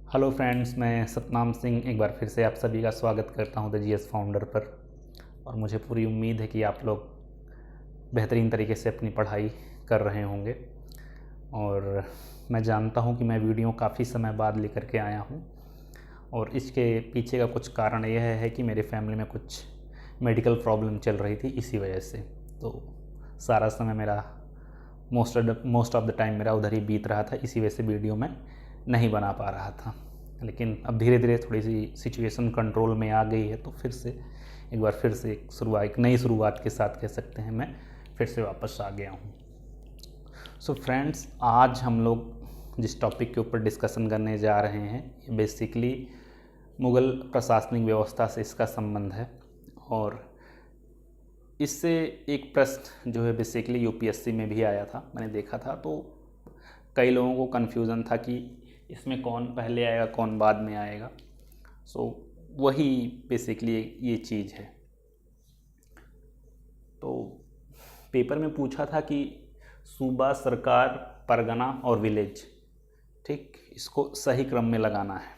Hello friends, मैं सतनाम सिंह एक बार फिर से आप सभी का स्वागत करता हूं द जीएस फाउंडर पर। और मुझे पूरी उम्मीद है कि आप लोग बेहतरीन तरीके से अपनी पढ़ाई कर रहे होंगे। और मैं जानता हूं कि मैं वीडियो काफ़ी समय बाद लेकर के आया हूं, और इसके पीछे का कुछ कारण यह है कि मेरे फैमिली में कुछ मेडिकल प्रॉब्लम चल रही थी, इसी वजह से। तो सारा समय मेरा मोस्ट ऑफ द टाइम मेरा उधर ही बीत रहा था, इसी वजह से वीडियो में नहीं बना पा रहा था। लेकिन अब धीरे धीरे थोड़ी सी सिचुएशन कंट्रोल में आ गई है, तो फिर से एक नई शुरुआत के साथ कह सकते हैं मैं फिर से वापस आ गया हूँ। सो फ्रेंड्स, आज हम लोग जिस टॉपिक के ऊपर डिस्कशन करने जा रहे हैं, बेसिकली मुग़ल प्रशासनिक व्यवस्था से इसका संबंध है। और इससे एक प्रश्न जो है बेसिकली यूपीएससी में भी आया था, मैंने देखा था। तो कई लोगों को कन्फ्यूज़न था कि इसमें कौन पहले आएगा कौन बाद में आएगा। सो वही बेसिकली ये चीज़ है। तो पेपर में पूछा था कि सूबा, सरकार, परगना और विलेज, ठीक, इसको सही क्रम में लगाना है।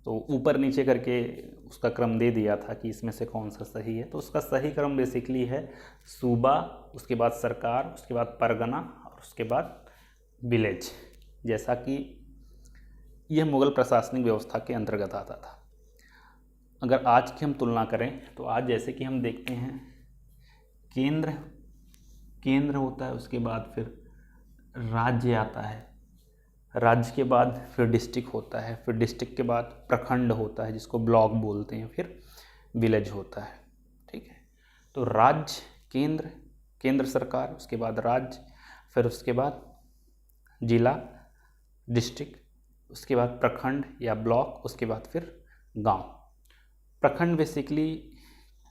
तो ऊपर नीचे करके उसका क्रम दे दिया था कि इसमें से कौन सा सही है। तो उसका सही क्रम बेसिकली है सूबा, उसके बाद सरकार, उसके बाद परगना और उसके बाद विलेज, जैसा कि यह मुग़ल प्रशासनिक व्यवस्था के अंतर्गत आता था। अगर आज की हम तुलना करें तो आज जैसे कि हम देखते हैं केंद्र होता है, उसके बाद फिर राज्य आता है, राज्य के बाद फिर डिस्ट्रिक्ट होता है, फिर डिस्ट्रिक्ट के बाद प्रखंड होता है जिसको ब्लॉक बोलते हैं, फिर विलेज होता है। ठीक है, तो राज्य, केंद्र सरकार, उसके बाद राज्य, फिर उसके बाद जिला, डिस्ट्रिक्ट, उसके बाद प्रखंड या ब्लॉक, उसके बाद फिर गांव। प्रखंड बेसिकली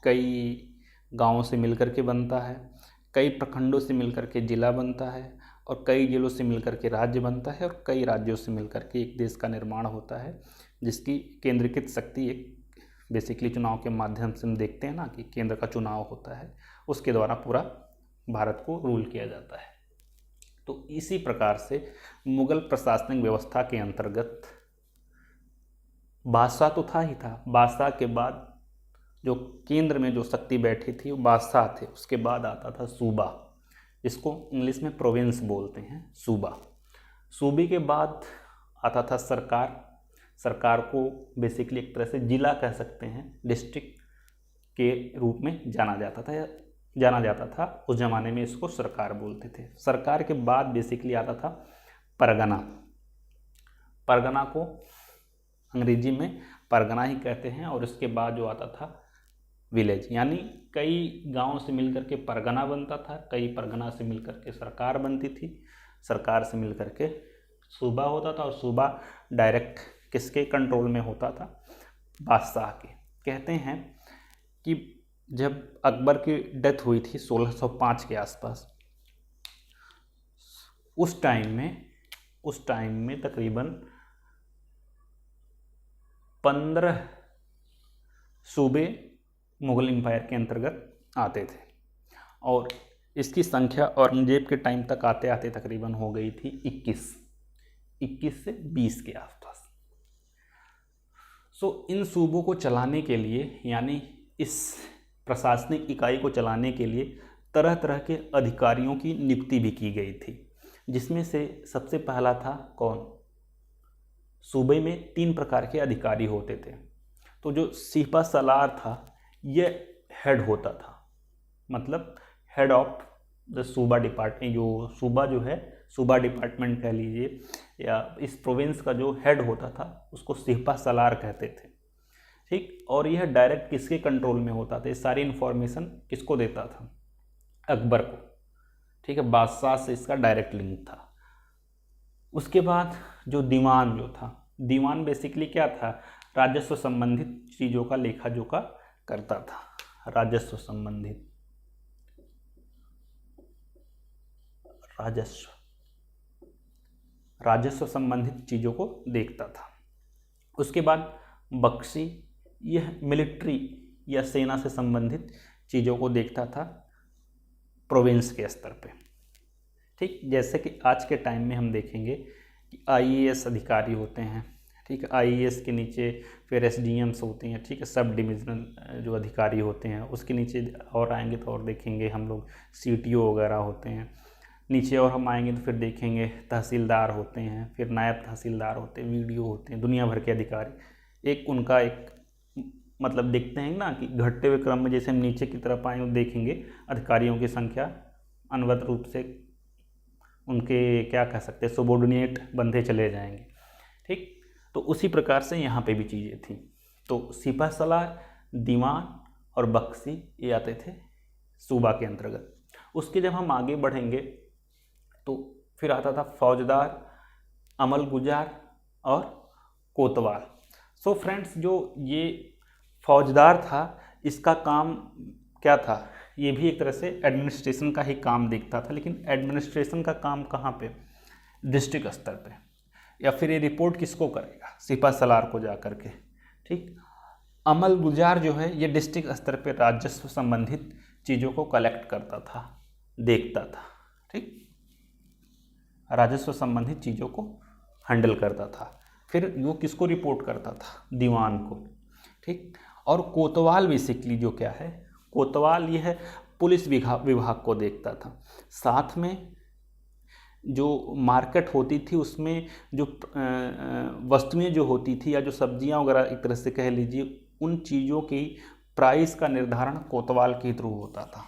कई गांवों से मिलकर के बनता है, कई प्रखंडों से मिलकर के जिला बनता है, और कई जिलों से मिलकर के राज्य बनता है, और कई राज्यों से मिलकर के एक देश का निर्माण होता है, जिसकी केंद्रीकृत शक्ति एक बेसिकली चुनाव के माध्यम से हम देखते हैं ना कि केंद्र का चुनाव होता है, उसके द्वारा पूरा भारत को रूल किया जाता है। तो इसी प्रकार से मुग़ल प्रशासनिक व्यवस्था के अंतर्गत बादशाह तो था ही था। बादशाह के बाद जो केंद्र में जो शक्ति बैठी थी वो बादशाह थे। उसके बाद आता था सूबा, जिसको इंग्लिश में प्रोविंस बोलते हैं, सूबा। सूबे के बाद आता था सरकार को बेसिकली एक तरह से जिला कह सकते हैं, डिस्ट्रिक्ट के रूप में जाना जाता था। उस ज़माने में इसको सरकार बोलते थे। सरकार के बाद बेसिकली आता था परगना को अंग्रेजी में परगना ही कहते हैं। और इसके बाद जो आता था विलेज, यानी कई गांवों से मिलकर के परगना बनता था, कई परगना से मिलकर के सरकार बनती थी, सरकार से मिलकर के सूबा होता था, और सूबा डायरेक्ट किसके कंट्रोल में होता था? बादशाह के। कहते हैं कि जब अकबर की डेथ हुई थी 1605 के आसपास, उस टाइम में तकरीबन 15 सूबे मुग़ल एम्पायर के अंतर्गत आते थे, और इसकी संख्या औरंगजेब के टाइम तक आते आते तकरीबन हो गई थी 21 से 20 के आसपास। सो इन सूबों को चलाने के लिए, यानी इस प्रशासनिक इकाई को चलाने के लिए तरह तरह के अधिकारियों की नियुक्ति भी की गई थी, जिसमें से सबसे पहला था कौन? सूबे में 3 प्रकार के अधिकारी होते थे। तो जो सिपा सलार था ये हेड होता था, मतलब हेड ऑफ द सूबा डिपार्टमेंट। जो सूबा जो है, सूबा डिपार्टमेंट कह लीजिए, या इस प्रोविंस का जो हेड होता था उसको सिपा सलार कहते थे। ठीक, और यह डायरेक्ट किसके कंट्रोल में होता था? ये सारी इन्फॉर्मेशन किसको देता था? अकबर को। ठीक है, बादशाह से इसका डायरेक्ट लिंक था। उसके बाद जो दीवान बेसिकली क्या था? राजस्व संबंधित चीज़ों का लेखा जोखा करता था। राजस्व संबंधित चीज़ों को देखता था। उसके बाद बख्शी, यह मिलिट्री या सेना से संबंधित चीज़ों को देखता था प्रोविंस के स्तर पे। ठीक, जैसे कि आज के टाइम में हम देखेंगे कि आईएएस अधिकारी होते हैं, ठीक है, आईएएस के नीचे फिर एसडीएम्स होते हैं, ठीक है, सब डिविजनल जो अधिकारी होते हैं। उसके नीचे और आएंगे तो और देखेंगे हम लोग सीटीओ वगैरह होते हैं। नीचे और हम आएंगे तो फिर देखेंगे तहसीलदार होते हैं, फिर नायब तहसीलदार होते हैं, वीडियो होते हैं, दुनिया भर के अधिकारी। एक उनका एक मतलब देखते हैं ना कि घटते हुए क्रम में जैसे हम नीचे की तरफ आएँ तो देखेंगे अधिकारियों की संख्या अनवरत रूप से उनके क्या कह सकते हैं सबॉर्डिनेट बनते चले जाएंगे, ठीक। तो उसी प्रकार से यहाँ पे भी चीज़ें थी। तो सिपह सलार, दीवान और बख्शी ये आते थे सूबा के अंतर्गत। उसके जब हम आगे बढ़ेंगे तो फिर आता था फौजदार, अमल गुजार और कोतवाल। सो फ्रेंड्स, जो ये फौजदार था इसका काम क्या था, ये भी एक तरह से एडमिनिस्ट्रेशन का ही काम देखता था। लेकिन एडमिनिस्ट्रेशन का काम कहाँ पे, डिस्ट्रिक्ट स्तर पे, या फिर ये रिपोर्ट किसको करेगा, सिपह सलार को जा करके, ठीक। अमल गुजार जो है ये डिस्ट्रिक्ट स्तर पे राजस्व संबंधित चीज़ों को कलेक्ट करता था, देखता था, ठीक, राजस्व संबंधित चीज़ों को हैंडल करता था। फिर वो किसको रिपोर्ट करता था, दीवान को, ठीक। और कोतवाल बेसिकली जो क्या है, कोतवाल ये है पुलिस विभाग को देखता था। साथ में जो मार्केट होती थी उसमें जो वस्तुएं जो होती थी या जो सब्जियां वगैरह एक तरह से कह लीजिए, उन चीज़ों की प्राइस का निर्धारण कोतवाल के थ्रू होता था,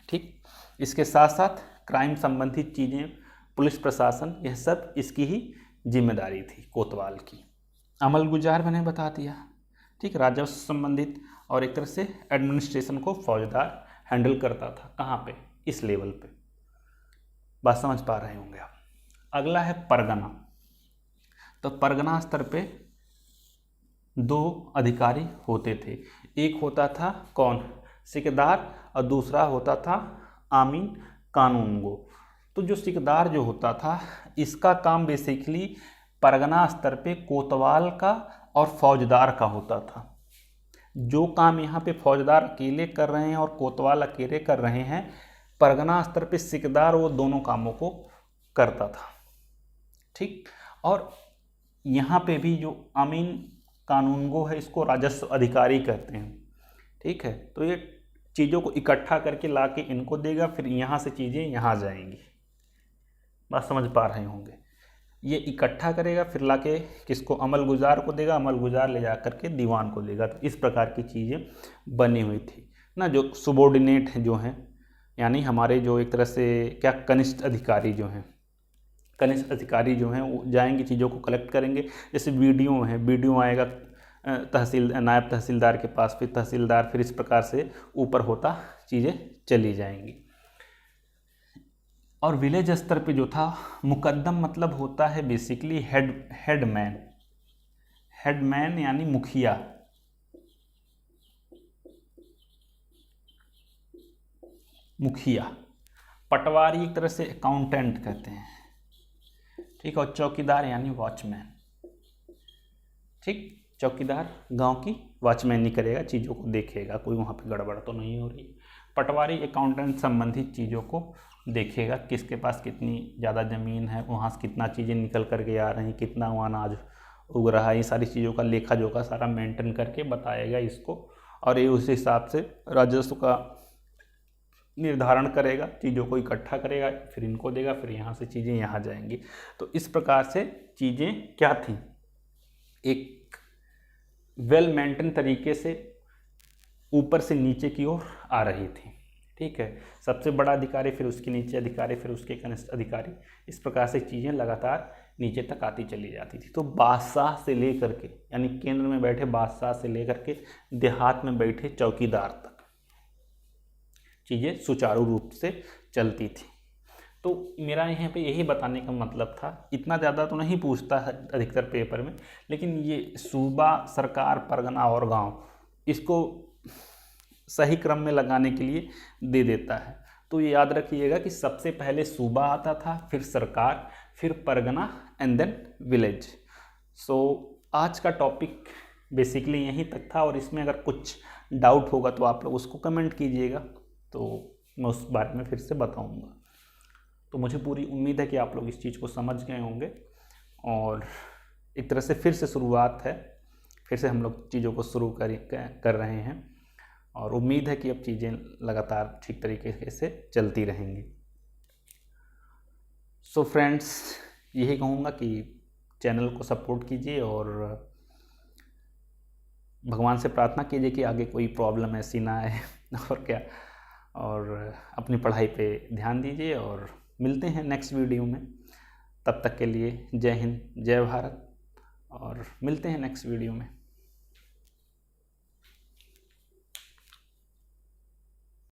ठीक। इसके साथ साथ क्राइम संबंधित चीज़ें, पुलिस प्रशासन, यह सब इसकी ही जिम्मेदारी थी कोतवाल की। अमल गुजार मैंने बता दिया, ठीक, राजस्व संबंधित, और एक तरह से एडमिनिस्ट्रेशन को फौजदार हैंडल करता था। कहाँ पे, इस लेवल पे। बात समझ पा रहे होंगे आप। अगला है परगना। तो परगना स्तर पे 2 अधिकारी होते थे। एक होता था कौन, सिकदार, और दूसरा होता था आमीन कानूनगो। तो जो सिकदार जो होता था इसका काम बेसिकली परगना स्तर पे कोतवाल का और फौजदार का होता था। जो काम यहाँ पे फौजदार अकेले कर रहे हैं और कोतवाल अकेले कर रहे हैं, परगना स्तर पे सिकदार वो दोनों कामों को करता था, ठीक। और यहाँ पे भी जो अमीन कानूनगो है इसको राजस्व अधिकारी कहते हैं, ठीक है। तो ये चीज़ों को इकट्ठा करके ला के इनको देगा, फिर यहाँ से चीज़ें यहाँ जाएंगी। बात समझ पा रहे होंगे। ये इकट्ठा करेगा, फिर लाके किसको, अमल गुजार को देगा, अमल गुजार ले जा करके दीवान को देगा। तो इस प्रकार की चीज़ें बनी हुई थी ना। जो सुबॉर्डिनेट जो हैं, यानी हमारे जो एक तरह से क्या कनिष्ठ अधिकारी जो हैं, कनिष्ठ अधिकारी जो हैं वो जाएंगे चीज़ों को कलेक्ट करेंगे। जैसे वीडियो है, वीडियो आएगा नायब तहसीलदार के पास, फिर तहसीलदार, फिर इस प्रकार से ऊपर होता चीज़ें चली जाएंगी। और विलेज स्तर पे जो था मुकद्दम, मतलब होता है बेसिकली हेडमैन, हेडमैन यानी मुखिया, मुखिया। पटवारी एक तरह से अकाउंटेंट कहते हैं, ठीक। और चौकीदार यानी वॉचमैन, ठीक। चौकीदार गांव की वॉचमैनी करेगा, चीज़ों को देखेगा कोई वहाँ पे गड़बड़ तो नहीं हो रही। पटवारी अकाउंटेंट संबंधित चीज़ों को देखेगा, किसके पास कितनी ज़्यादा ज़मीन है, वहाँ से कितना चीज़ें निकल करके आ रही हैं, कितना वहाँ अनाज उग रहा है, ये सारी चीज़ों का लेखा जोखा सारा मेंटेन करके बताएगा इसको। और ये उस हिसाब से राजस्व का निर्धारण करेगा, चीज़ों को इकट्ठा करेगा, फिर इनको देगा, फिर यहाँ से चीज़ें यहाँ जाएंगी। तो इस प्रकार से चीज़ें क्या थी, एक वेल मेंटेन तरीके से ऊपर से नीचे की ओर आ रही थी, ठीक है। सबसे बड़ा अधिकारी, फिर उसके नीचे अधिकारी, फिर उसके कनिष्ठ अधिकारी, इस प्रकार से चीज़ें लगातार नीचे तक आती चली जाती थी। तो बादशाह से लेकर के, यानी केंद्र में बैठे बादशाह से लेकर के देहात में बैठे चौकीदार तक चीज़ें सुचारू रूप से चलती थी। तो मेरा यहाँ पे यही बताने का मतलब था। इतना ज़्यादा तो नहीं पूछता है अधिकतर पेपर में, लेकिन ये सूबा, सरकार, परगना और गांव, इसको सही क्रम में लगाने के लिए दे देता है। तो ये याद रखिएगा कि सबसे पहले सूबा आता था, फिर सरकार, फिर परगना एंड देन विलेज। सो आज का टॉपिक बेसिकली यहीं तक था, और इसमें अगर कुछ डाउट होगा तो आप लोग उसको कमेंट कीजिएगा, तो मैं उस बारे में फिर से बताऊंगा। तो मुझे पूरी उम्मीद है कि आप लोग इस चीज़ को समझ गए होंगे। और एक तरह से फिर से शुरुआत है, फिर से हम लोग चीज़ों को शुरू कर रहे हैं और उम्मीद है कि अब चीज़ें लगातार ठीक तरीके से चलती रहेंगी। सो फ्रेंड्स, यही कहूँगा कि चैनल को सपोर्ट कीजिए और भगवान से प्रार्थना कीजिए कि आगे कोई प्रॉब्लम ऐसी ना आए और क्या, और अपनी पढ़ाई पे ध्यान दीजिए। और मिलते हैं नेक्स्ट वीडियो में, तब तक के लिए जय हिंद, जय भारत, और मिलते हैं नेक्स्ट वीडियो में।